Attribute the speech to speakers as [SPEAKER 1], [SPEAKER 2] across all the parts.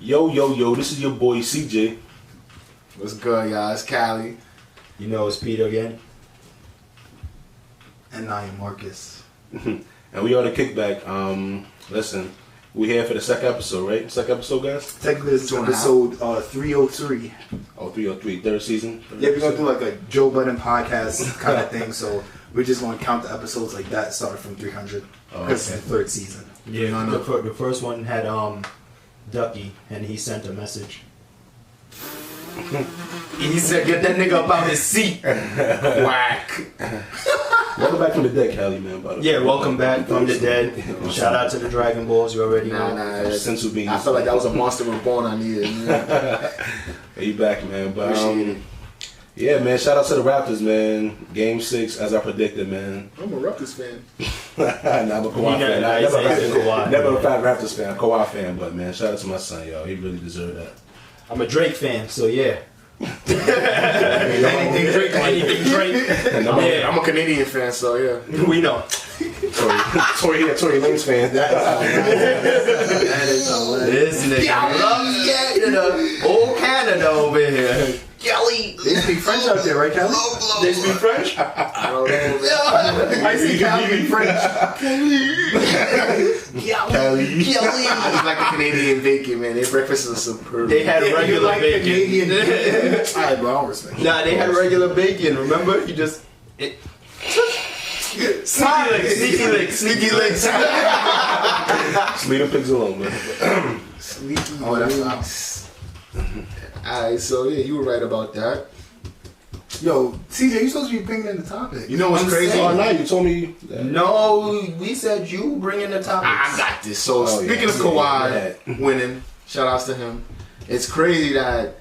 [SPEAKER 1] Yo, this is your boy CJ.
[SPEAKER 2] What's good, y'all? It's Cali.
[SPEAKER 3] You know it's Peter again.
[SPEAKER 4] And I am Marcus.
[SPEAKER 1] And we on the kickback. Listen, we here for the second episode, right? Second episode, guys?
[SPEAKER 4] Technically it's episode 303.
[SPEAKER 1] Oh, 303, third season?
[SPEAKER 4] Yeah, we're going to do like a Joe Budden podcast kind of thing, so we're just going to count the episodes like that, starting from 300. Because it's the third season.
[SPEAKER 3] Yeah, the first one had Ducky, and he sent a message. He said, "Get that nigga up out his seat." Whack.
[SPEAKER 1] Welcome back from the dead, Cali, man. By the way.
[SPEAKER 3] Yeah, welcome back from the dead. Shout out to the Dragon Balls. You already know.
[SPEAKER 1] Sensu beans.
[SPEAKER 2] I felt like that was a monster reborn I needed.
[SPEAKER 1] Hey, you back, man. But yeah, man. Shout out to the Raptors, man. Game 6, as I predicted, man.
[SPEAKER 2] I'm a Raptors fan.
[SPEAKER 1] Nah, I'm a Kawhi fan. Never a fat Raptors fan. Kawhi fan, but man, shout out to my son, yo. He really deserved that.
[SPEAKER 3] I'm a Drake fan, so yeah. Anything Drake.
[SPEAKER 2] I'm a Canadian fan, so yeah.
[SPEAKER 3] We know.
[SPEAKER 1] Tory Lanez fan.
[SPEAKER 4] That is hilarious.
[SPEAKER 3] This nigga loves Canada. Old Canada over here. Kelly.
[SPEAKER 4] They speak French out there, right, Kelly?
[SPEAKER 3] They speak French?
[SPEAKER 2] I don't know.
[SPEAKER 4] I see Kelly in French.
[SPEAKER 3] Kelly.
[SPEAKER 2] I just like the Canadian bacon, man. Their breakfast is superb.
[SPEAKER 3] They had regular
[SPEAKER 4] like
[SPEAKER 3] bacon.
[SPEAKER 4] Canadian bacon. Alright, bro, I don't respect.
[SPEAKER 3] Nah, they had regular bacon. Remember? You just sneaky legs.
[SPEAKER 1] Leave the pigs alone, man.
[SPEAKER 4] Sneaky.
[SPEAKER 2] Oh, that's nice. Alright, so yeah, you were right about that.
[SPEAKER 4] Yo, CJ, you supposed to be bringing in the topic.
[SPEAKER 2] You know what's crazy?
[SPEAKER 1] Oh, no, you told me that.
[SPEAKER 3] No, we said you bring in the topics.
[SPEAKER 2] I got this. So speaking of Kawhi winning, shout outs to him. It's crazy that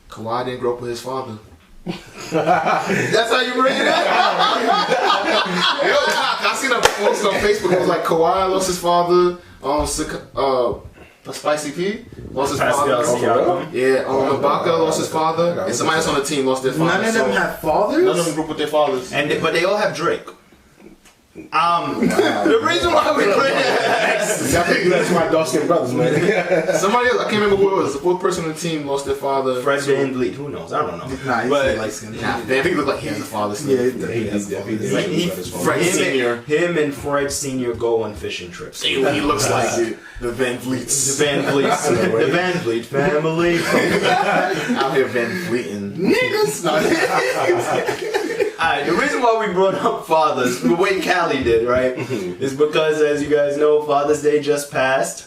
[SPEAKER 2] Kawhi didn't grow up with his father. That's how you bring it up? I seen a post on Facebook. It was like Kawhi lost his father. Spicy P lost his father. Yeah, Ibaka lost his father. And somebody else on the team lost their father.
[SPEAKER 4] None of them have fathers?
[SPEAKER 2] None of them grew up with their fathers.
[SPEAKER 3] But they all have Drake. The reason why we put
[SPEAKER 1] That's my dark-skinned brothers, man.
[SPEAKER 2] Somebody else, I can't remember who it was. The fourth person on the team lost their father.
[SPEAKER 3] Fred VanVleet, who knows? I don't know.
[SPEAKER 4] Nah, he's
[SPEAKER 3] But
[SPEAKER 4] light skinned.
[SPEAKER 2] Nah, I think he looked like he has a father.
[SPEAKER 4] Yeah,
[SPEAKER 1] He
[SPEAKER 2] Fred Senior.
[SPEAKER 3] Him and Fred Senior go on fishing trips.
[SPEAKER 2] He looks like the Van Vliets.
[SPEAKER 3] The Van Vliet family.
[SPEAKER 2] Out here Van Vlieten.
[SPEAKER 4] Niggas.
[SPEAKER 3] Alright, the reason why we brought up fathers, the way Callie did, right, is because, as you guys know, Father's Day just passed.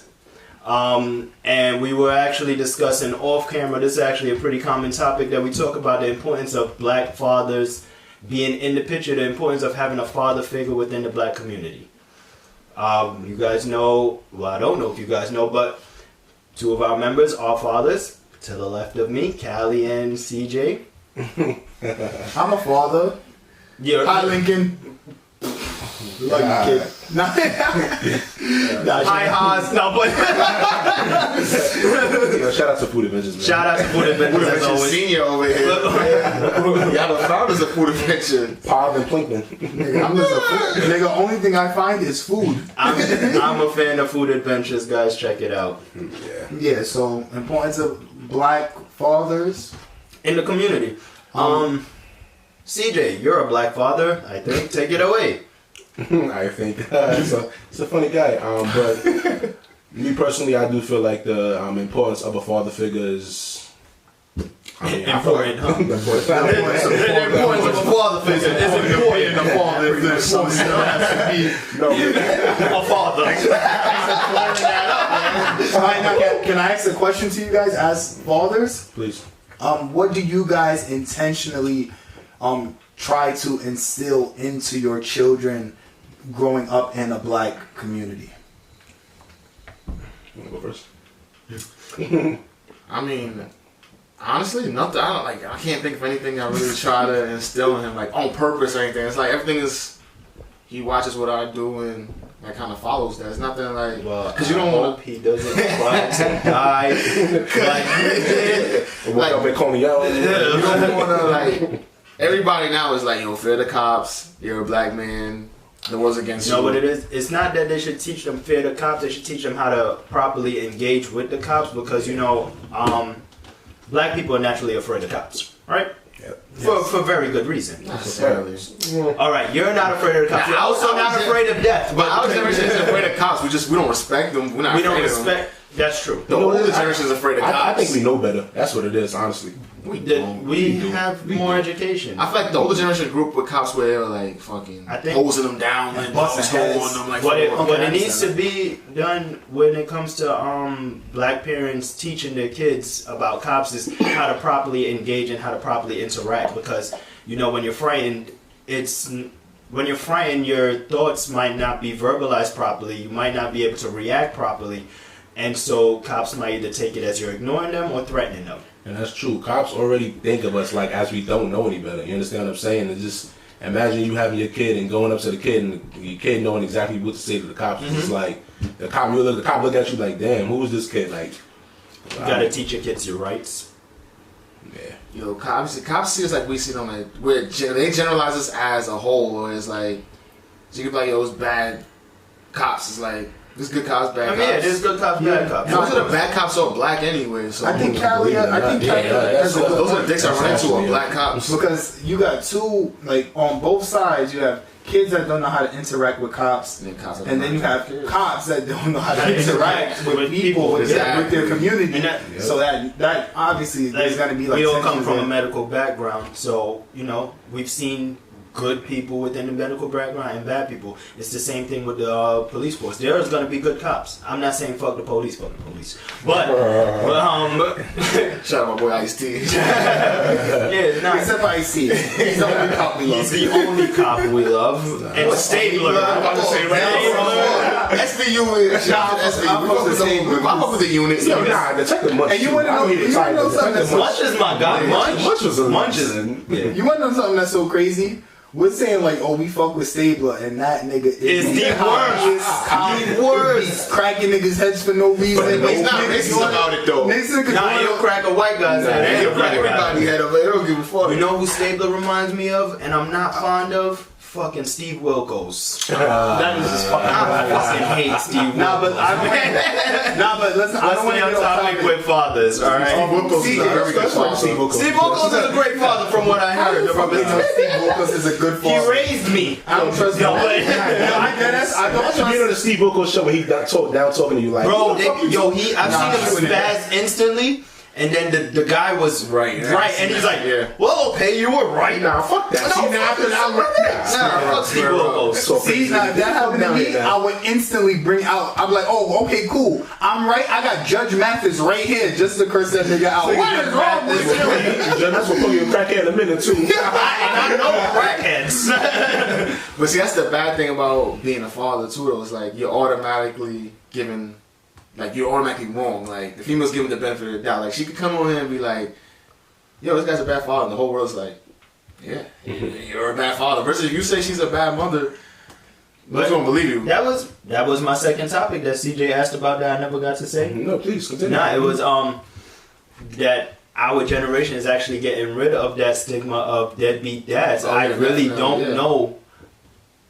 [SPEAKER 3] And we were actually discussing off camera. This is actually a pretty common topic that we talk about, the importance of black fathers being in the picture, the importance of having a father figure within the black community. You guys know, well, I don't know if you guys know, but two of our members are fathers. To the left of me, Callie and CJ.
[SPEAKER 4] I'm a father.
[SPEAKER 3] Yeah.
[SPEAKER 4] Hi, Lincoln. Love you, kid.
[SPEAKER 3] Hi, Haas. No, but
[SPEAKER 1] shout out to Food Adventures, man.
[SPEAKER 3] shout out to Food Adventures as always.
[SPEAKER 2] Senior over here. Y'all the founders of Food Adventure.
[SPEAKER 1] Pav and Plinkman.
[SPEAKER 4] Nigga, I'm just a food. Nigga, only thing I find is food.
[SPEAKER 3] I'm a fan of Food Adventures, guys. Check it out.
[SPEAKER 4] Yeah, so importance of black fathers
[SPEAKER 3] In the community. CJ, you're a black father, I think. Take it away.
[SPEAKER 1] I think it's a funny guy. But me personally, I do feel like the importance of a father figure is
[SPEAKER 3] Important, huh?
[SPEAKER 2] The importance of a father figure is important. A father figure.
[SPEAKER 3] A father.
[SPEAKER 4] Alright, now can I ask a question to you guys as fathers?
[SPEAKER 1] Please.
[SPEAKER 4] What do you guys intentionally try to instill into your children growing up in a black community?
[SPEAKER 1] You want to go first?
[SPEAKER 2] I mean, honestly, nothing. I can't think of anything I really try to instill in him, like on purpose or anything. It's like everything is. He watches what I do and like kind of follows that. It's nothing like because you don't want to.
[SPEAKER 3] He doesn't try to die like you did.
[SPEAKER 1] Like up at Coney Island.
[SPEAKER 2] You don't want to like. Everybody now is like, yo, fear the cops. You're a black man. that was against
[SPEAKER 3] You know
[SPEAKER 2] you.
[SPEAKER 3] what it is? It's not that they should teach them fear the cops. They should teach them how to properly engage with the cops because, black people are naturally afraid of cops, right?
[SPEAKER 1] Yep.
[SPEAKER 3] For very good reason.
[SPEAKER 2] Not necessarily.
[SPEAKER 3] All right, you're not afraid of the cops. You're also not afraid of death.
[SPEAKER 2] But our generation isn't afraid of cops. We don't respect them. We're not
[SPEAKER 3] We
[SPEAKER 2] afraid
[SPEAKER 3] don't
[SPEAKER 2] of them.
[SPEAKER 3] respect. That's true.
[SPEAKER 2] The older generation is afraid of cops.
[SPEAKER 1] I think we know better. That's what it is, honestly.
[SPEAKER 2] We
[SPEAKER 3] We
[SPEAKER 2] do.
[SPEAKER 3] have more education.
[SPEAKER 2] I feel like the older generation grew up with cops where they were like fucking
[SPEAKER 3] I think-
[SPEAKER 2] hosing them down and
[SPEAKER 4] busting
[SPEAKER 2] on
[SPEAKER 4] heads.
[SPEAKER 2] them. Like,
[SPEAKER 3] What it
[SPEAKER 2] fucking-
[SPEAKER 3] needs to be done when it comes to black parents teaching their kids about cops is how to properly engage and how to properly interact because when you're frightened your thoughts might not be verbalized properly, you might not be able to react properly, and so cops might either take it as you're ignoring them or threatening them.
[SPEAKER 1] And that's true. Cops already think of us like as we don't know any better. You understand what I'm saying? And just imagine you having your kid and going up to the kid and your kid knowing exactly what to say to the cops.
[SPEAKER 3] Mm-hmm.
[SPEAKER 1] It's like the cop look at you like, damn, who is this kid? Like,
[SPEAKER 3] You gotta teach your kids your rights.
[SPEAKER 1] yeah.
[SPEAKER 2] Yo, cops see us like we see them. Like they generalize us as a whole, or it's like so you could be like, yo, it's bad cops. It's like there's good cops, bad cops.
[SPEAKER 3] Yeah, there's good cops, bad cops.
[SPEAKER 2] Most of the bad cops are black anyway. So
[SPEAKER 4] I think Cali
[SPEAKER 1] Yeah,
[SPEAKER 4] has a good
[SPEAKER 2] those are the
[SPEAKER 4] point.
[SPEAKER 2] dicks I run into are black cops.
[SPEAKER 4] Because you got two, like on both sides, you have kids that don't know how to interact with cops,
[SPEAKER 2] And then cops that
[SPEAKER 4] and then you have cops that don't know how to interact with people, with their community.
[SPEAKER 3] And that-
[SPEAKER 4] So that obviously there's gonna be like
[SPEAKER 3] we all come
[SPEAKER 4] tensions
[SPEAKER 3] from a
[SPEAKER 4] there.
[SPEAKER 3] medical background, so we've seen good people within the medical background and bad people. It's the same thing with the police force. There is gonna be good cops. I'm not saying fuck the police, but
[SPEAKER 2] Shout out my boy Ice-T.
[SPEAKER 3] yeah, nah,
[SPEAKER 4] Except I see it. He's the only cop we love.
[SPEAKER 3] he's the only cop we love. And Stabler.
[SPEAKER 2] I'm about to say right now. SVU is shout out to SVU.
[SPEAKER 4] I'm supposed to say
[SPEAKER 2] I fuck with the units.
[SPEAKER 1] Yo, nah, Detective Munch.
[SPEAKER 4] And you wanna know- you wanna know something that's-
[SPEAKER 3] Munch is my guy.
[SPEAKER 1] Munch was a
[SPEAKER 3] Munch is
[SPEAKER 4] You want to know something that's so crazy? We're saying like, oh, we fuck with Stabler, and that nigga is
[SPEAKER 3] the worst.
[SPEAKER 4] The worst. He's cracking niggas' heads for no reason.
[SPEAKER 2] But he's not racist about it though.
[SPEAKER 3] Nah, he'll crack a white guy's head.
[SPEAKER 2] He'll crack everybody head up. They don't give a fuck.
[SPEAKER 3] You know who Stabler reminds me of, and I'm not fond of? Fucking Steve Wilkos.
[SPEAKER 4] That is just fucking.
[SPEAKER 3] I fucking hate Steve Wilkos.
[SPEAKER 4] Nah, but listen. I
[SPEAKER 3] Let's
[SPEAKER 4] don't want
[SPEAKER 3] stay
[SPEAKER 4] to
[SPEAKER 3] on
[SPEAKER 4] get off
[SPEAKER 3] topic
[SPEAKER 4] topic.
[SPEAKER 3] with fathers, alright?
[SPEAKER 2] Steve Wilkos is a great father from what I heard.
[SPEAKER 4] Steve Wilkos is a good
[SPEAKER 3] He
[SPEAKER 4] father.
[SPEAKER 3] raised me.
[SPEAKER 4] I don't trust him. I don't
[SPEAKER 1] Imagine being on the Steve Wilkos show when he down talking to you like,
[SPEAKER 3] Bro,
[SPEAKER 1] who the fuck is this?
[SPEAKER 3] I've
[SPEAKER 4] Nah,
[SPEAKER 3] seen him spaz instantly, and then the guy was
[SPEAKER 2] Right.
[SPEAKER 3] and he's like,
[SPEAKER 2] Yeah.
[SPEAKER 3] well, okay, you were right.
[SPEAKER 1] Nah, fuck that. See, now after that,
[SPEAKER 3] Nah, fuck Steve Wilkos.
[SPEAKER 1] So
[SPEAKER 4] See, now if that happened to me, I would instantly bring out. I'm like, oh, okay, cool. I'm right. I got Judge Mathis right here just to curse that nigga out. What is wrong with you?
[SPEAKER 1] That's what put you in crackhead in a minute too.
[SPEAKER 3] And I know crackheads.
[SPEAKER 2] But see, that's the bad thing about being a father too. Though, it's like you're automatically given, like you're automatically wrong. Like the female's given the benefit of the doubt. Like she could come on here and be like, "Yo, this guy's a bad father," and the whole world's like, "Yeah, you're a bad father." Versus if you say she's a bad mother, who's gonna believe you?
[SPEAKER 3] That was my second topic that CJ asked about that I never got to say.
[SPEAKER 1] No, please continue.
[SPEAKER 3] Nah, it was that our generation is actually getting rid of that stigma of deadbeat dads.
[SPEAKER 2] Oh,
[SPEAKER 3] I
[SPEAKER 2] yeah,
[SPEAKER 3] really
[SPEAKER 2] definitely,
[SPEAKER 3] don't
[SPEAKER 2] yeah.
[SPEAKER 3] know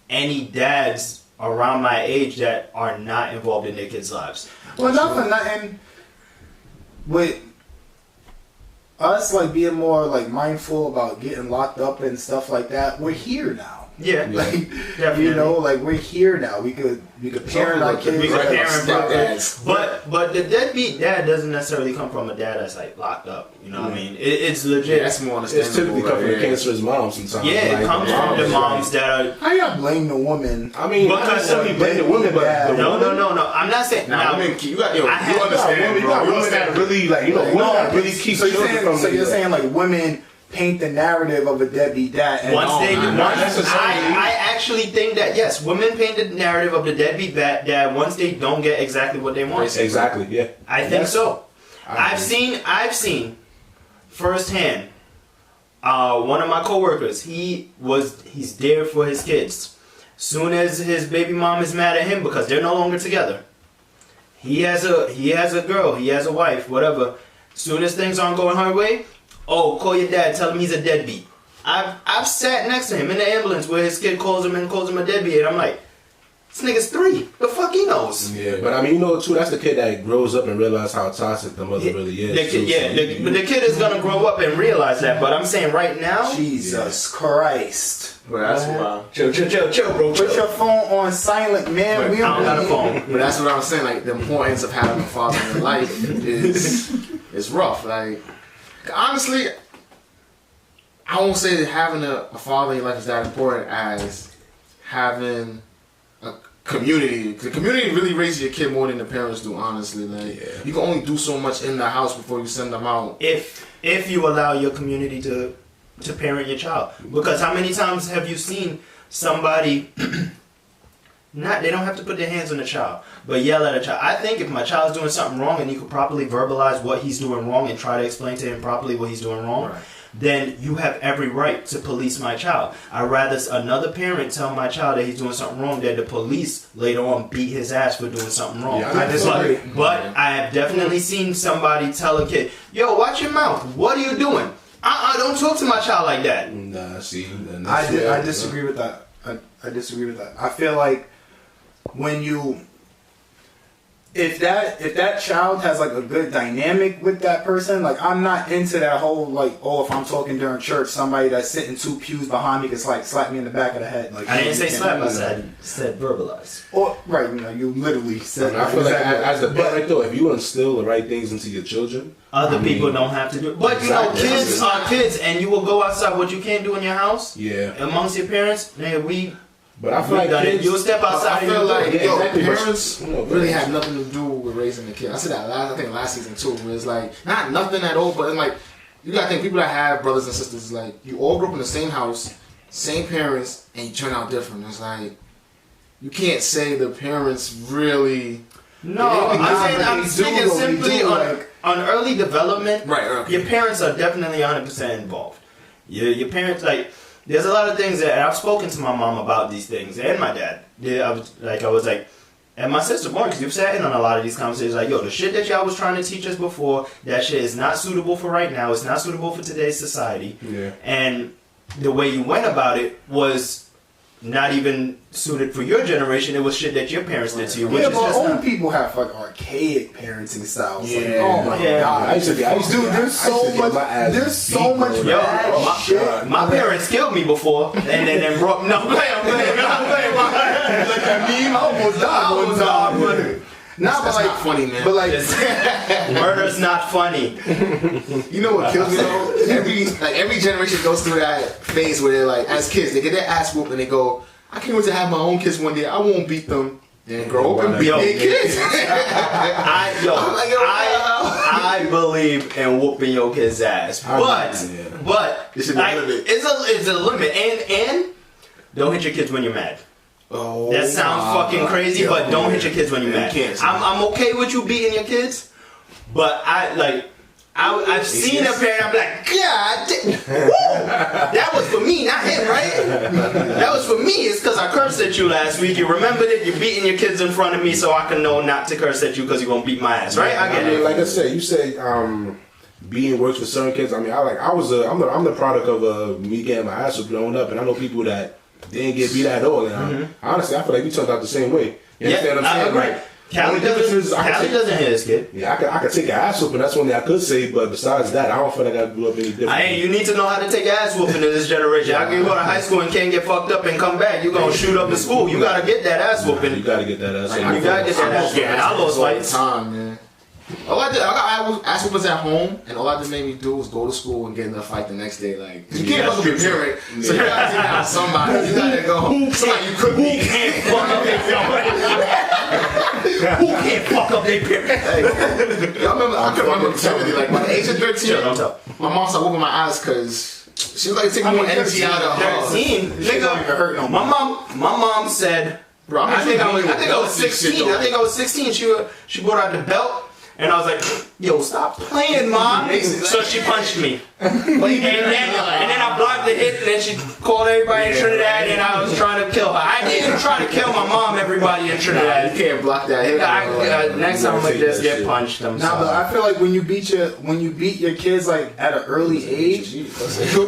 [SPEAKER 3] any dads around my age that are not involved in their kids' lives.
[SPEAKER 4] Well, not for nothing. With us, like being more like mindful about getting locked up and stuff like that, we're here now.
[SPEAKER 3] Yeah,
[SPEAKER 4] Like,
[SPEAKER 3] definitely.
[SPEAKER 4] you know, like we're here now. We could parent our kids.
[SPEAKER 3] We could
[SPEAKER 4] like,
[SPEAKER 3] parent
[SPEAKER 2] stepdads.
[SPEAKER 3] But the deadbeat dad doesn't necessarily come from a dad that's like locked up. You know what I mean? It's legit.
[SPEAKER 2] Yeah, that's more understandable.
[SPEAKER 1] It's typically come from the
[SPEAKER 2] yeah.
[SPEAKER 1] cancerous mom sometimes.
[SPEAKER 3] Yeah, it
[SPEAKER 1] Like,
[SPEAKER 3] comes from the moms that are.
[SPEAKER 4] How y'all blame the woman?
[SPEAKER 1] I mean, not
[SPEAKER 3] Because
[SPEAKER 1] necessarily blame the women, but
[SPEAKER 4] Yeah.
[SPEAKER 1] the
[SPEAKER 3] No,
[SPEAKER 1] women-
[SPEAKER 3] no. I'm not saying.
[SPEAKER 2] Nah,
[SPEAKER 3] Now,
[SPEAKER 2] women, you got yo,
[SPEAKER 3] I
[SPEAKER 2] you
[SPEAKER 3] have-
[SPEAKER 2] understand,
[SPEAKER 1] you
[SPEAKER 2] bro.
[SPEAKER 1] got
[SPEAKER 2] You
[SPEAKER 1] women that
[SPEAKER 2] understand.
[SPEAKER 1] really like, women that really keep
[SPEAKER 4] so you're
[SPEAKER 1] children
[SPEAKER 4] saying,
[SPEAKER 1] from
[SPEAKER 4] so
[SPEAKER 1] the-
[SPEAKER 4] you're saying like women paint the narrative of a deadbeat dad. And
[SPEAKER 3] once they,
[SPEAKER 1] not necessarily.
[SPEAKER 3] I actually think that yes, women paint the narrative of the deadbeat dad once they don't get exactly what they want.
[SPEAKER 1] Exactly, yeah.
[SPEAKER 3] I think so.
[SPEAKER 1] I
[SPEAKER 3] I've
[SPEAKER 1] agree.
[SPEAKER 3] seen firsthand. One of my coworkers, he's there for his kids. Soon as his baby mom is mad at him because they're no longer together, he has a girl, he has a wife, whatever. Soon as things aren't going her way, oh, call your dad, tell him he's a deadbeat. I've sat next to him in the ambulance where his kid calls him a deadbeat. I'm like, this nigga's 3. The fuck he knows?
[SPEAKER 1] Yeah, but I mean, you know, too, that's the kid that grows up and realizes how toxic the mother really is.
[SPEAKER 3] But the kid is gonna grow up and realize that. But I'm saying right now,
[SPEAKER 4] Jesus Christ.
[SPEAKER 2] But that's wild.
[SPEAKER 3] Chill, bro.
[SPEAKER 4] Put your phone on silent, man.
[SPEAKER 2] But
[SPEAKER 4] We
[SPEAKER 3] I don't got a phone.
[SPEAKER 2] But that's what I'm saying. Like the importance of having a father in your life is rough. Like honestly, I won't say that having a father in your life is that important as having a community. The community really raises your kid more than the parents do. Honestly, like you can only do so much in the house before you send them out.
[SPEAKER 3] If you allow your community to parent your child, because how many times have you seen somebody they don't have to put their hands on the child, but yell at a child? I think if my child's doing something wrong and you could properly verbalize what he's doing wrong and try to explain to him properly what he's doing wrong, then you have every right to police my child. I'd rather another parent tell my child that he's doing something wrong than the police later on beat his ass for doing something wrong.
[SPEAKER 4] Yeah, I disagree.
[SPEAKER 3] But I have definitely seen somebody tell a kid, yo, watch your mouth. What are you doing? Don't talk to my child like that.
[SPEAKER 1] Nah, see.
[SPEAKER 4] I disagree with that. I disagree with that. I feel like when you, if that child has like a good dynamic with that person, like I'm not into that whole like, oh, if I'm talking during church, somebody that's sitting 2 pews behind me can like slap me in the back of the head. Like
[SPEAKER 3] I didn't say slap. I said verbalize.
[SPEAKER 4] Or right, you literally said.
[SPEAKER 1] I feel like as a parent though, if you instill the right things into your children,
[SPEAKER 3] other people don't have to do it. But you know, kids are kids, and you will go outside. What you can't do in your house, amongst your parents,
[SPEAKER 1] But I feel like kids,
[SPEAKER 3] you'll step outside.
[SPEAKER 2] I feel like
[SPEAKER 1] parents
[SPEAKER 2] really have nothing to do with raising a kid. I said that last season too. Where it's like not nothing at all, but it's like you gotta think people that have brothers and sisters, like you all grew up in the same house, same parents, and you turn out different. It's like you can't say the parents really.
[SPEAKER 3] No, I'm speaking simply on early development.
[SPEAKER 2] Right. Okay.
[SPEAKER 3] Your parents are definitely 100% involved. Your parents like. There's a lot of things that I've spoken to my mom about these things and my dad. I was like, and my sister born because you've sat in on a lot of these conversations. Like, yo, the shit that y'all was trying to teach us before, that shit is not suitable for right now. It's not suitable for today's society.
[SPEAKER 1] Yeah.
[SPEAKER 3] And the way you went about it was not even suited for your generation. It was shit that your parents did to you.
[SPEAKER 4] Yeah, but old people have like archaic parenting styles.
[SPEAKER 2] Yeah.
[SPEAKER 4] Like, oh my god. There's so much bad shit.
[SPEAKER 3] My parents killed me before, and then brought. No, I'm playing.
[SPEAKER 4] Look at me, I almost died one time.
[SPEAKER 2] That's not funny, man.
[SPEAKER 4] But like,
[SPEAKER 3] murder's not funny.
[SPEAKER 2] You know what kills me though? Every generation goes through that phase where they're like, as kids, they get their ass whooped and they go, I can't wait to have my own kids one day. I won't beat them. Then grow up and beat their kids.
[SPEAKER 3] I believe in whooping your kid's ass, but it's a limit, and don't hit your kids when you're mad.
[SPEAKER 2] Oh,
[SPEAKER 3] that sounds fucking crazy, but don't hit your kids when you're mad. I'm okay with you beating your kids, but I've seen a parent, I'm like, God, that was for me, not him, right? That was for me. It's because I cursed at you last week. You remembered it. You're beating your kids in front of me, so I can know not to curse at you because you won't beat my ass, right? I get it.
[SPEAKER 1] Like I said, you say beating works for certain kids. I mean, I'm the product of me getting my ass growing up, and I know people that didn't get beat at all. And honestly, I feel like we turned out the same way. You understand what I'm saying?
[SPEAKER 3] Right. Callie doesn't hit his kid.
[SPEAKER 1] Yeah, I could take an ass whooping. That's one thing I could say. But besides that, I don't feel like I grew up any different.
[SPEAKER 3] You need to know how to take ass whooping in this generation. I can go to high school and can't get fucked up and come back. You gonna shoot up the school. You gotta get that ass whooping.
[SPEAKER 1] You gotta get that ass whooping.
[SPEAKER 3] You gotta get that ass whooping. I lost fights.
[SPEAKER 2] Time, man. All I got ass whoopings at home, and all I did make me do was go to school and get in a fight the next day. Like, you can't fuck up your parent, so you gotta take out somebody. You gotta go. Somebody you could be.
[SPEAKER 3] Who can't fuck up their parent?
[SPEAKER 2] I can remember vividly, like by the age of 13, my mom started whooping my ass because she was like taking more energy out of her.
[SPEAKER 3] 13, nigga. My mom said, bro, I think I was 16. I think I was 16. She brought out the belt. And I was like, yo, stop playing, Mom. So she punched me. And then I blocked the hit, and then she called everybody in Trinidad, and I was trying to kill her. I didn't try to kill my mom, everybody in Trinidad.
[SPEAKER 2] You can't block that hit.
[SPEAKER 3] Next time I'm gonna just get punched. I'm
[SPEAKER 4] Nah, but I feel like when you beat your kids like at an early age,
[SPEAKER 2] You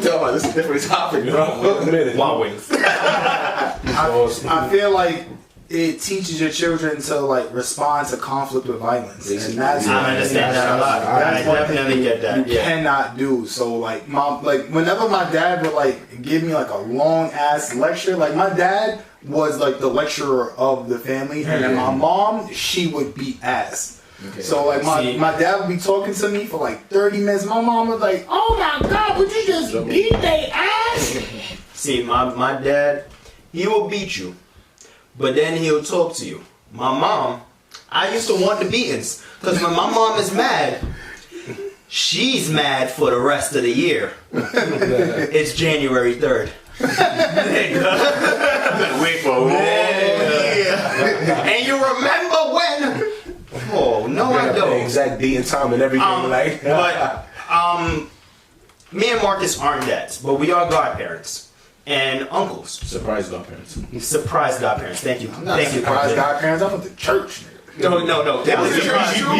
[SPEAKER 2] tell me this is a different topic, bro.
[SPEAKER 3] Wild Wings.
[SPEAKER 4] I feel like it teaches your children to like respond to conflict with violence, and that's
[SPEAKER 3] I understand that a lot. I definitely get that.
[SPEAKER 4] you cannot do. So like whenever my dad would like give me like a long ass lecture, like my dad was like the lecturer of the family, and then my mom, she would beat ass. Okay. So like my dad would be talking to me for like 30 minutes. My mom was like, "Oh my God, would you just beat their ass?"
[SPEAKER 3] See, my dad, he will beat you, but then he'll talk to you. My mom, I used to want the beatings, because when my mom is mad, she's mad for the rest of the year. It's January 3rd.
[SPEAKER 2] Wait for it.
[SPEAKER 3] And you remember when? Oh, no, I don't.
[SPEAKER 1] The exact date and time and everything.
[SPEAKER 3] Me and Marcus aren't dads, but we are godparents. And uncles.
[SPEAKER 1] Surprise godparents.
[SPEAKER 3] Surprise godparents. Thank you. Thank you.
[SPEAKER 4] Surprise godparents. I went to church.
[SPEAKER 3] No. That was
[SPEAKER 1] We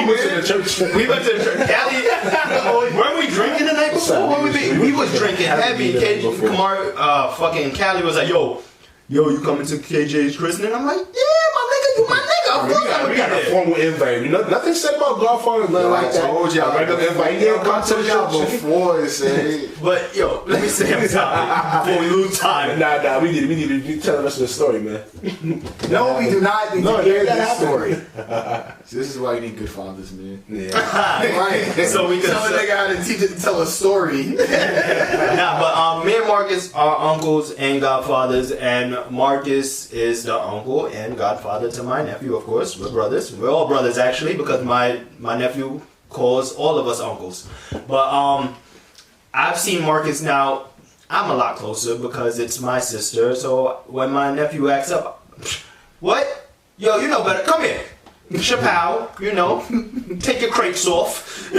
[SPEAKER 1] went to the church.
[SPEAKER 3] We went to the church. Callie, weren't we drinking the night before? We was drinking heavy. Kamar, fucking Callie was like, yo, you coming to KJ's christening? I'm like, yeah, my nigga, you my nigga. Of course
[SPEAKER 1] We got a formal invite. Nothing said about Godfather, nothing like that.
[SPEAKER 2] I told y'all.
[SPEAKER 1] I invite you. Come to the church.
[SPEAKER 2] Before it said.
[SPEAKER 3] But yo, let me say I'm sorry before we lose time.
[SPEAKER 1] Nah, we need to tell the rest of the story, man.
[SPEAKER 4] No, we do not need to hear that story.
[SPEAKER 2] This is why you need good fathers, man.
[SPEAKER 1] Yeah.
[SPEAKER 4] Right.
[SPEAKER 3] So we could
[SPEAKER 4] tell a nigga how to teach it to tell a story.
[SPEAKER 3] Nah, but me and Marcus are uncles and godfathers, and Marcus is the uncle and godfather to my nephew, of course. We're brothers. We're all brothers, actually, because my nephew calls all of us uncles. But I've seen Marcus now. I'm a lot closer because it's my sister. So when my nephew acts up, what? Yo, you know better. Come here. Chappelle, you know, take your crepes off.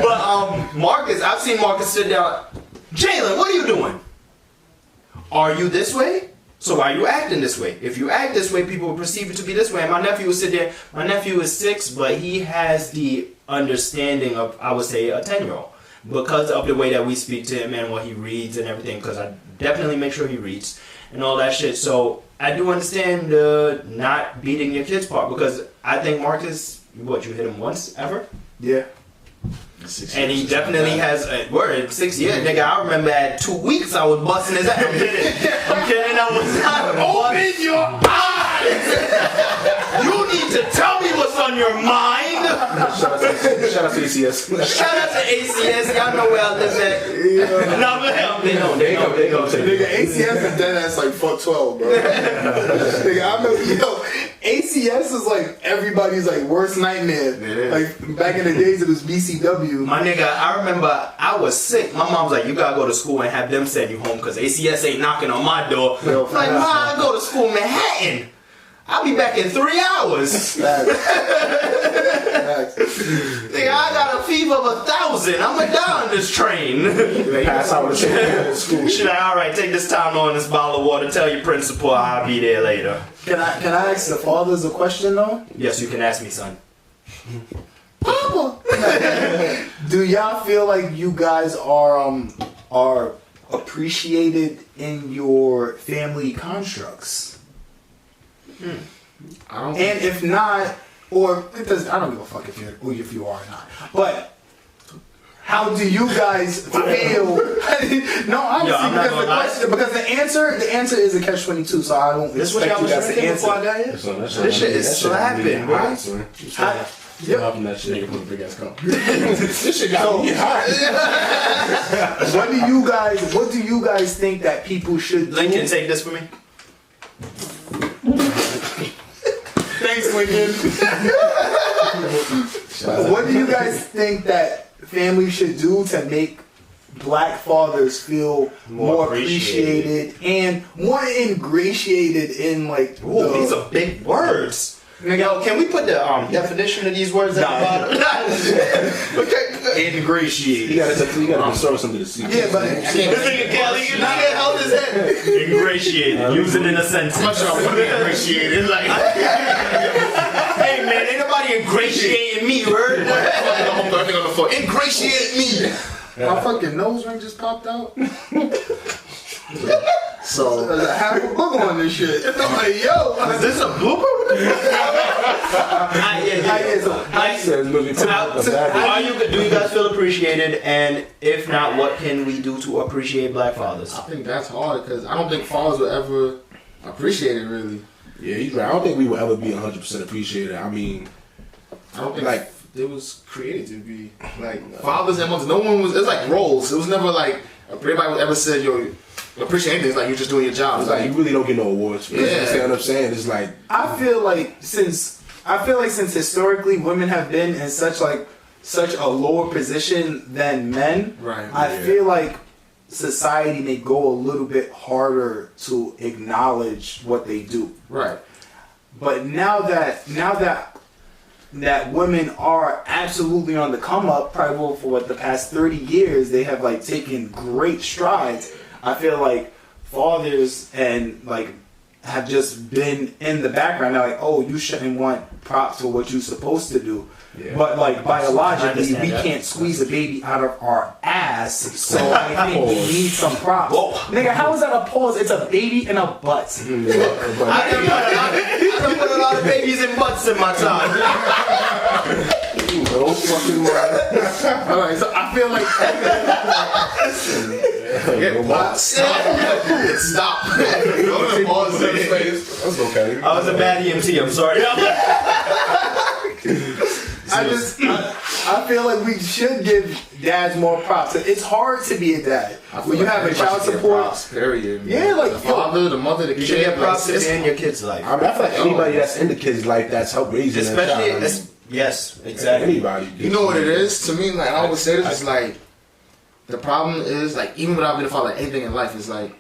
[SPEAKER 3] But Marcus, I've seen Marcus sit down. Jalen, what are you doing? Are you this way? So why are you acting this way? If you act this way, people will perceive it to be this way. And my nephew will sit there. My nephew is 6, but he has the understanding of, I would say, a 10-year-old. Because of the way that we speak to him and what he reads and everything. Because I definitely make sure he reads and all that shit. So I do understand the not beating your kids part. Because I think Marcus, you hit him once ever?
[SPEAKER 4] Yeah.
[SPEAKER 3] And he definitely has a word 6 years, nigga. I remember at 2 weeks I was busting his ass. I'm kidding. I was not. Open your eyes. You need to tell me what's on your mind.
[SPEAKER 1] Shout out to ACS.
[SPEAKER 3] Shout out to ACS. Y'all know where I live at. No, but they know.
[SPEAKER 4] Nigga, ACS is dead ass like fuck 12, bro. Nigga, I remember, ACS is like everybody's like worst nightmare. Like back in the days it was BCW.
[SPEAKER 3] My nigga, I remember I was sick. My mom's like, you gotta go to school and have them send you home because ACS ain't knocking on my door. I'm like, Ma, I go to school in Manhattan. I'll be back in 3 hours. Nigga, I got a fever of 1,000. I'ma die on this train.
[SPEAKER 1] Pass out with school.
[SPEAKER 3] Should I? All right, take this time on this bottle of water. Tell your principal I'll be there later.
[SPEAKER 4] Can I ask the fathers a question though?
[SPEAKER 3] Yes, you can ask me, son.
[SPEAKER 4] Papa. Do y'all feel like you guys are appreciated in your family constructs?
[SPEAKER 2] I don't.
[SPEAKER 4] And if not, or it does, I don't give a fuck if you are or not. But how do you guys feel? No, honestly, because the answer is a catch-22. So I don't expect you guys to answer.
[SPEAKER 3] Before I got here? This shit is slapping, bro.
[SPEAKER 1] Yep. That shit put a big ass cup.
[SPEAKER 2] This shit got me hot.
[SPEAKER 4] What do you guys think that people should do?
[SPEAKER 3] Lincoln, take this for me.
[SPEAKER 4] Thanks, Lincoln. What do you guys think that families should do to make black fathers feel more appreciated and more ingratiated in like?
[SPEAKER 3] Ooh, these are big words. Yo, can we put the definition of these words at the bottom?
[SPEAKER 4] Ingratiate.
[SPEAKER 1] You gotta throw something to see.
[SPEAKER 4] Yeah, but
[SPEAKER 3] This nigga Kelly, you can't hold his head. Ingratiated. Use it in a sentence.
[SPEAKER 2] I'm not sure I want to be ingratiated. Like,
[SPEAKER 3] Hey man, ain't nobody ingratiating me, word.
[SPEAKER 2] fucking on the floor. Ingratiate me. My fucking nose ring just popped out. So
[SPEAKER 4] there's a half a book on this shit. I'm like, yo,
[SPEAKER 3] Is this a blooper? What the do you guys feel appreciated? And if not, what can we do to appreciate black fathers?
[SPEAKER 2] I think that's hard because I don't think fathers will ever appreciate it really.
[SPEAKER 1] Yeah, he's right. I don't think we will ever be 100% appreciated. I mean,
[SPEAKER 2] I don't think
[SPEAKER 1] like
[SPEAKER 2] it was created to be like fathers and mothers. No one was. It's like roles. It was never like everybody ever said yo. Appreciate anything. It's like you're just doing your job.
[SPEAKER 1] it's like you really don't get no awards for it.
[SPEAKER 2] Yeah.
[SPEAKER 1] You see what I'm saying? It's like
[SPEAKER 4] I feel like since historically women have been in such a lower position than men,
[SPEAKER 2] Right.
[SPEAKER 4] I feel like society may go a little bit harder to acknowledge what they do.
[SPEAKER 2] Right.
[SPEAKER 4] But now that women are absolutely on the come up, probably for the past 30 years, they have like taken great strides. I feel like fathers and like have just been in the background. They're like, oh, you shouldn't want props for what you're supposed to do.
[SPEAKER 1] Yeah.
[SPEAKER 4] But like biologically, we
[SPEAKER 3] that.
[SPEAKER 4] can't squeeze a baby out of our ass. So I think we need some props.
[SPEAKER 3] Whoa.
[SPEAKER 4] Nigga, how is that a pause? It's a baby in a butt.
[SPEAKER 3] I done put a lot of babies in butts in my time.
[SPEAKER 1] no fucking mind.
[SPEAKER 2] Alright, so I feel like stop. Stop. Go to the pause.
[SPEAKER 1] That's okay.
[SPEAKER 3] I was a bad EMT, I'm sorry.
[SPEAKER 4] I feel like we should give dads more props. It's hard to be a dad when you have a child support.
[SPEAKER 2] Period.
[SPEAKER 4] Yeah, like
[SPEAKER 2] the father, the mother, the kid.
[SPEAKER 3] You should get props
[SPEAKER 2] like,
[SPEAKER 3] in your kid's life.
[SPEAKER 1] I mean, I feel like anybody that's in the kid's life that's helped raising that child. I mean,
[SPEAKER 3] yes, exactly.
[SPEAKER 1] anybody.
[SPEAKER 2] You know what it is to me? Like I always say this, it's like the problem is like even without being a father, like, anything in life is like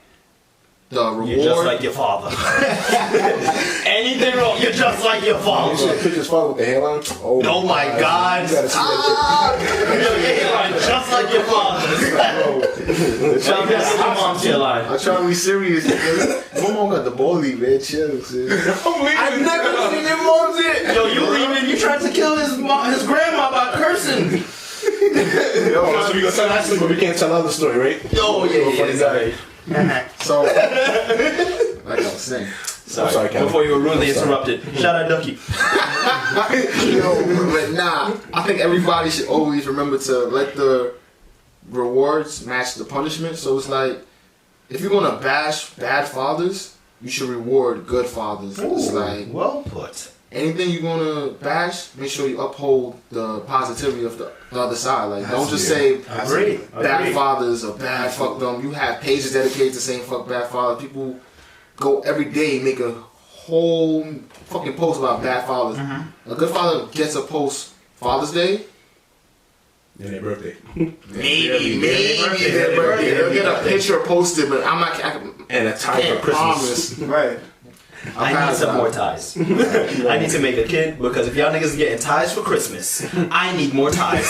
[SPEAKER 2] the reward.
[SPEAKER 3] You're just like your father. Anything wrong, you're just like your
[SPEAKER 1] You
[SPEAKER 3] father.
[SPEAKER 1] should put his father with the hairline.
[SPEAKER 3] Oh my God.
[SPEAKER 1] You gotta see that
[SPEAKER 3] Your hairline just like your father's. Shout out to your mom's hairline.
[SPEAKER 2] I'm trying to be serious. My mom got the bully, man. Chill, shit.
[SPEAKER 3] I've never seen your mom's it. Yo, you leaving? You tried to kill his grandma by cursing.
[SPEAKER 1] shit. Yo, so we gonna tell that story, but we can't tell the other story, right?
[SPEAKER 3] Yo, yeah.
[SPEAKER 2] So, like I was saying.
[SPEAKER 1] Sorry, Kevin.
[SPEAKER 3] Before you were rudely interrupted. Shout out Ducky.
[SPEAKER 2] But nah, I think everybody should always remember to let the rewards match the punishment. So it's like, if you're gonna bash bad fathers, you should reward good fathers. It's like,
[SPEAKER 3] Well put.
[SPEAKER 2] anything you're gonna bash, make sure you uphold the positivity of the other side. Like, don't just say bad fathers or bad fuck them. You have pages dedicated to saying fuck bad father. People go every day make a whole fucking post about bad fathers. A good father gets a post Father's Day.
[SPEAKER 1] And their birthday.
[SPEAKER 2] Maybe their birthday. They'll get a picture posted, but I'm not.
[SPEAKER 1] And a tie for Christmas.
[SPEAKER 2] Promise.
[SPEAKER 4] Right.
[SPEAKER 3] I need some more ties. I need to make a kid because if y'all niggas are getting ties for Christmas, I need more ties.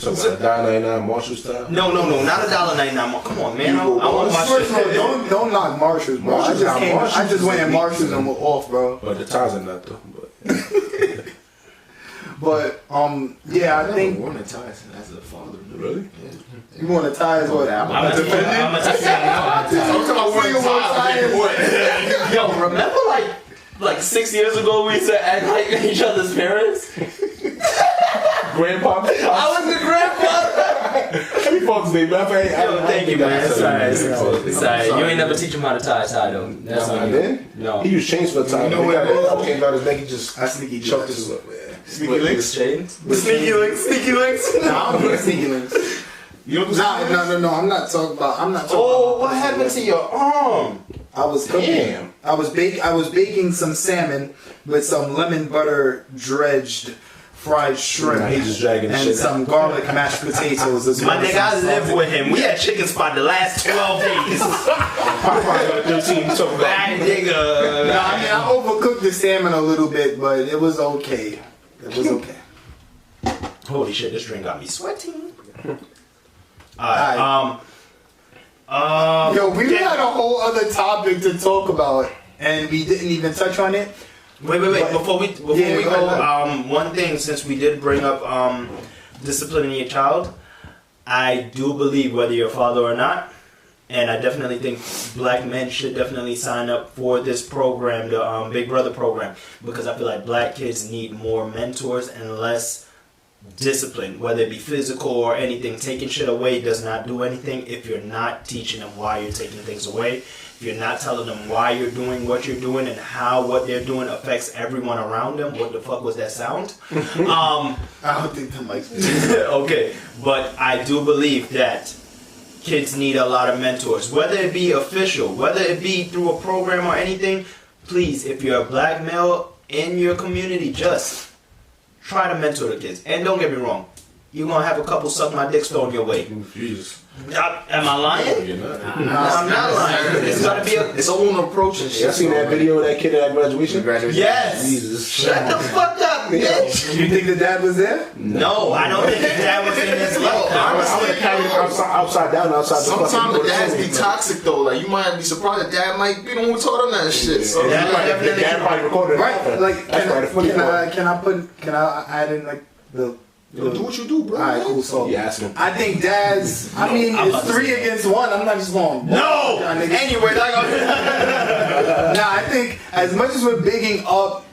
[SPEAKER 1] So $1.99 Marshall style?
[SPEAKER 3] No, not $1.99. Come on, man. I want my
[SPEAKER 4] First of all,
[SPEAKER 3] shit.
[SPEAKER 4] don't knock Marshalls, bro. I just went in Marshalls and we're off, bro.
[SPEAKER 1] But the ties are not though.
[SPEAKER 4] But yeah, I think
[SPEAKER 2] worn a tie as a father.
[SPEAKER 1] Really?
[SPEAKER 4] you want to tie as what?
[SPEAKER 3] I'm gonna take
[SPEAKER 2] I'm talking about wearing ties.
[SPEAKER 3] Yo, remember like 6 years ago we used to act like each other's parents?
[SPEAKER 1] Grandpa?
[SPEAKER 3] I was the grandfather.
[SPEAKER 1] Happy Father's Day, man.
[SPEAKER 3] Yo, thank you, man. It's alright. You ain't never teach him how to tie a tie, though. That's on you. No.
[SPEAKER 1] He used chains for the time.
[SPEAKER 2] You know what it is?
[SPEAKER 1] Came out his neck, he just
[SPEAKER 4] I sneaky
[SPEAKER 1] choked
[SPEAKER 4] this.
[SPEAKER 1] this up, man.
[SPEAKER 2] Sneaky links.
[SPEAKER 3] Chains?
[SPEAKER 4] Sneaky links. Nah, I'm doing sneaky links.
[SPEAKER 2] You know what
[SPEAKER 4] No. I'm not talking about.
[SPEAKER 3] Oh, what happened to your arm?
[SPEAKER 4] I was cooking.
[SPEAKER 1] Damn.
[SPEAKER 4] I was baking some salmon with some lemon butter dredged fried shrimp,
[SPEAKER 1] He just dragging the
[SPEAKER 4] and
[SPEAKER 1] shit
[SPEAKER 4] some garlic mashed potatoes. As
[SPEAKER 3] My
[SPEAKER 4] well as
[SPEAKER 3] nigga, I
[SPEAKER 4] some
[SPEAKER 3] live
[SPEAKER 4] sausage.
[SPEAKER 3] with him. We had chicken spot the last 12 days.
[SPEAKER 1] Popeyes on the 13. You talking about?
[SPEAKER 3] That nigga.
[SPEAKER 4] No, I mean I overcooked the salmon a little bit, but it was okay. It was okay.
[SPEAKER 3] Holy shit, this drink got me sweating.
[SPEAKER 4] Alright.
[SPEAKER 3] Alright,
[SPEAKER 4] Yo, we had a whole other topic to talk about, and we didn't even touch on it.
[SPEAKER 3] Wait.
[SPEAKER 4] But-
[SPEAKER 3] Before we
[SPEAKER 4] Yeah,
[SPEAKER 3] go,
[SPEAKER 4] go ahead.
[SPEAKER 3] one thing, since we did bring up disciplining your child, I do believe whether you're a father or not, and I definitely think black men should definitely sign up for this program, the Big Brother program, because I feel like black kids need more mentors and less discipline, whether it be physical or anything. Taking shit away does not do anything if you're not teaching them why you're taking things away. If you're not telling them why you're doing what you're doing and how what they're doing affects everyone around them. What the fuck was that sound?
[SPEAKER 4] I don't think the mic's
[SPEAKER 3] Okay, but I do believe that kids need a lot of mentors, whether it be official, whether it be through a program or anything. Please, if you're a black male in your community, just try to mentor the kids. And don't get me wrong, you're gonna have a couple suck my dicks thrown your way.
[SPEAKER 1] Jesus.
[SPEAKER 3] Am I lying?
[SPEAKER 1] You're not.
[SPEAKER 3] No, I'm not lying. It's gotta be a.
[SPEAKER 2] It's a own approach and shit.
[SPEAKER 1] Y'all seen that video of that kid at graduation?
[SPEAKER 3] Yes.
[SPEAKER 1] Jesus.
[SPEAKER 3] Shut the fuck up, bitch.
[SPEAKER 4] You think the dad was there?
[SPEAKER 3] No, I don't think his dad was in this level.
[SPEAKER 1] I'm gonna carry him upside down outside the
[SPEAKER 2] Sometimes
[SPEAKER 1] fucking
[SPEAKER 2] the
[SPEAKER 1] door.
[SPEAKER 2] dads be toxic though. Like you might be surprised the dad might be the one who taught him that shit. So
[SPEAKER 3] Yeah.
[SPEAKER 1] The dad probably recorded it.
[SPEAKER 4] Right, like
[SPEAKER 1] That's probably the funny part.
[SPEAKER 4] can I add in like the
[SPEAKER 2] yo, do what you do, bro.
[SPEAKER 4] Alright, cool. So
[SPEAKER 1] You ask him.
[SPEAKER 4] I think dads. I mean,
[SPEAKER 3] I'm about
[SPEAKER 4] it's
[SPEAKER 3] to
[SPEAKER 4] 3
[SPEAKER 3] say
[SPEAKER 4] against 1. I'm not just going.
[SPEAKER 3] No.
[SPEAKER 4] Nah, nigga.
[SPEAKER 3] Anyway, like.
[SPEAKER 4] Nah, I think as much as we're bigging up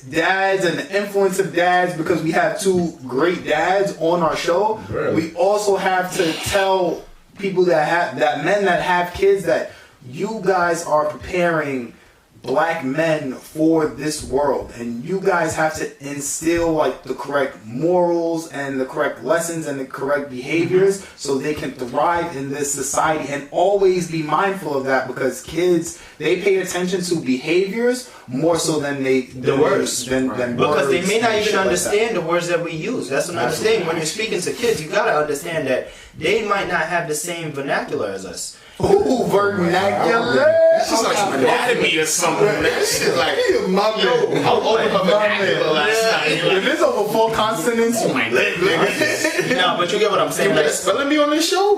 [SPEAKER 4] dads and the influence of dads because we have 2 great dads on our show,
[SPEAKER 1] Really?
[SPEAKER 4] we also have to tell people that men that have kids that you guys are preparing black men for this world, and you guys have to instill like the correct morals and the correct lessons and the correct behaviors so they can thrive in this society, and always be mindful of that because kids, they pay attention to behaviors more so than
[SPEAKER 3] words.
[SPEAKER 4] than
[SPEAKER 3] Because they
[SPEAKER 4] words
[SPEAKER 3] may not
[SPEAKER 4] and
[SPEAKER 3] even
[SPEAKER 4] shit like
[SPEAKER 3] understand the words that we use. That's another thing. When you're speaking to kids, you gotta understand that they might not have the same vernacular as us.
[SPEAKER 4] that. Ooh, vernacular.
[SPEAKER 2] That's just like some anatomy or something. That shit like,
[SPEAKER 4] My man.
[SPEAKER 2] how old her
[SPEAKER 4] My
[SPEAKER 2] vernacular
[SPEAKER 4] man.
[SPEAKER 2] last night?
[SPEAKER 4] If it's over 4 consonants,
[SPEAKER 2] Oh my god.
[SPEAKER 3] No, but you get what I'm saying. Like,
[SPEAKER 2] Spelling me on this show?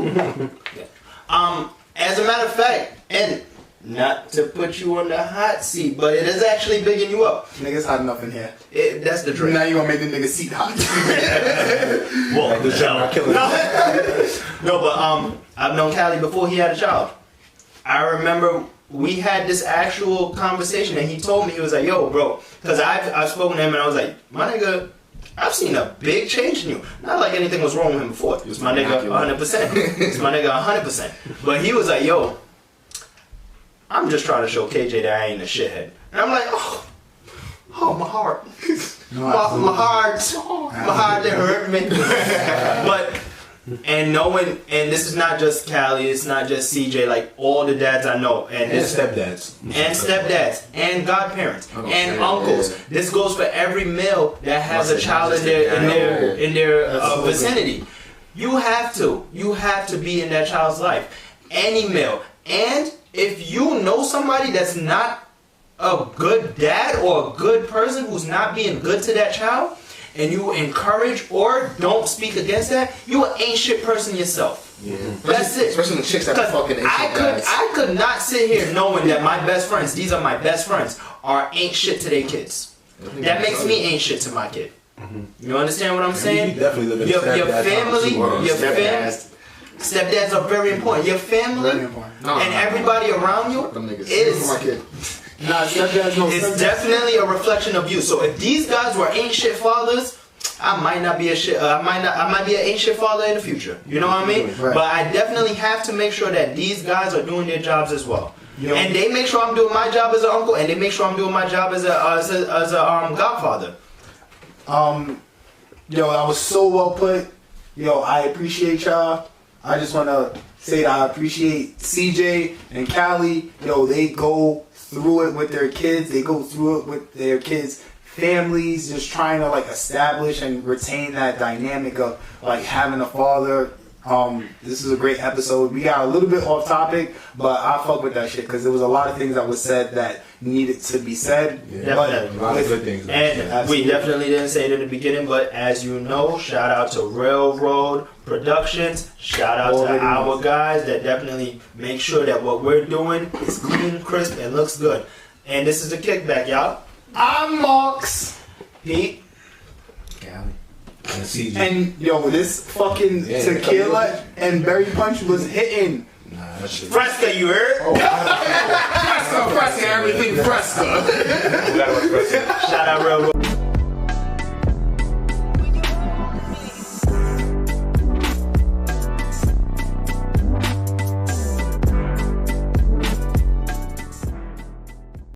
[SPEAKER 3] as a matter of fact, and not to put you on the hot seat, but it is actually bigging you up.
[SPEAKER 4] niggas hot enough in here.
[SPEAKER 3] That's the drink.
[SPEAKER 4] Now you gonna make the nigga seat hot.
[SPEAKER 3] Well,
[SPEAKER 1] This shit not killing
[SPEAKER 3] no, but I've known Callie before he had a child. I remember we had this actual conversation, and he told me, he was like, "Yo, bro," because I've spoken to him, and I was like, "My nigga, I've seen a big change in you. Not like anything was wrong with him before. It was my nigga 100%. It's my nigga 100%." But he was like, "Yo, I'm just trying to show KJ that I ain't a shithead." And I'm like, "Oh, my heart, my heart that hurt me." But and knowing, and this is not just Callie, it's not just CJ, like all the dads I know, and
[SPEAKER 1] And
[SPEAKER 3] this
[SPEAKER 1] stepdads.
[SPEAKER 3] and stepdads and godparents
[SPEAKER 2] Oh,
[SPEAKER 3] and
[SPEAKER 2] yeah,
[SPEAKER 3] uncles.
[SPEAKER 2] yeah.
[SPEAKER 3] This goes for every male that has
[SPEAKER 2] Must
[SPEAKER 3] a
[SPEAKER 2] have
[SPEAKER 3] child
[SPEAKER 2] not
[SPEAKER 3] in
[SPEAKER 2] just a
[SPEAKER 3] their
[SPEAKER 2] dad.
[SPEAKER 3] vicinity. You have to be in that child's life. Any male. And if you know somebody that's not a good dad or a good person who's not being good to that child, and you encourage or don't speak against that, you an ain't shit person yourself.
[SPEAKER 2] Yeah.
[SPEAKER 3] That's it.
[SPEAKER 2] Especially the chicks that are
[SPEAKER 3] 'Cause
[SPEAKER 2] fucking ancient dads.
[SPEAKER 3] I could not sit here knowing that my best friends, these are my best friends, are ain't shit to their kids. That makes me ain't shit to my kid. You understand what I'm
[SPEAKER 1] You
[SPEAKER 3] saying?
[SPEAKER 1] definitely live in
[SPEAKER 3] Your
[SPEAKER 1] stepdad
[SPEAKER 3] family,
[SPEAKER 1] house.
[SPEAKER 3] your
[SPEAKER 2] Stepdads.
[SPEAKER 3] stepdads are very important. Your family
[SPEAKER 4] Very important.
[SPEAKER 3] and everybody around you
[SPEAKER 2] Them niggas.
[SPEAKER 3] is
[SPEAKER 2] For my kid.
[SPEAKER 4] Nah, stepdads no
[SPEAKER 3] it's
[SPEAKER 4] stepdads.
[SPEAKER 3] definitely a reflection of you. So if these guys were ain't shit fathers, I might not be a shit. I might be an ain't shit father in the future. You know what I mean?
[SPEAKER 4] Right.
[SPEAKER 3] But I definitely have to make sure that these guys are doing their jobs as well.
[SPEAKER 4] Yo.
[SPEAKER 3] And they make sure I'm doing my job as an uncle, and they make sure I'm doing my job as a godfather.
[SPEAKER 4] Yo, that was so well put. Yo, I appreciate y'all. I just want to say that I appreciate CJ and Callie. Yo, they go through it with their kids. They go through it with their kids' families just trying to like establish and retain that dynamic of like having a father. This is a great episode. We got a little bit off topic, but I fuck with that shit because there was a lot of things that was said that needed to be said.
[SPEAKER 1] Yeah,
[SPEAKER 4] but
[SPEAKER 1] a lot of good things.
[SPEAKER 3] And we definitely didn't say it in the beginning, but as you know, shout out to Railroad Productions. Shout out to our guys that definitely make sure that what we're doing is clean, crisp, and looks good. And this is the kickback, y'all. I'm Marks. Pete.
[SPEAKER 2] Cali.
[SPEAKER 4] And yo, this fucking tequila and berry punch was hitting.
[SPEAKER 1] Nah, that shit.
[SPEAKER 3] Fresca, you heard?
[SPEAKER 1] Oh,
[SPEAKER 2] Fresca, everything Fresca.
[SPEAKER 1] we gotta watch Fresca.
[SPEAKER 3] Shout out Railroad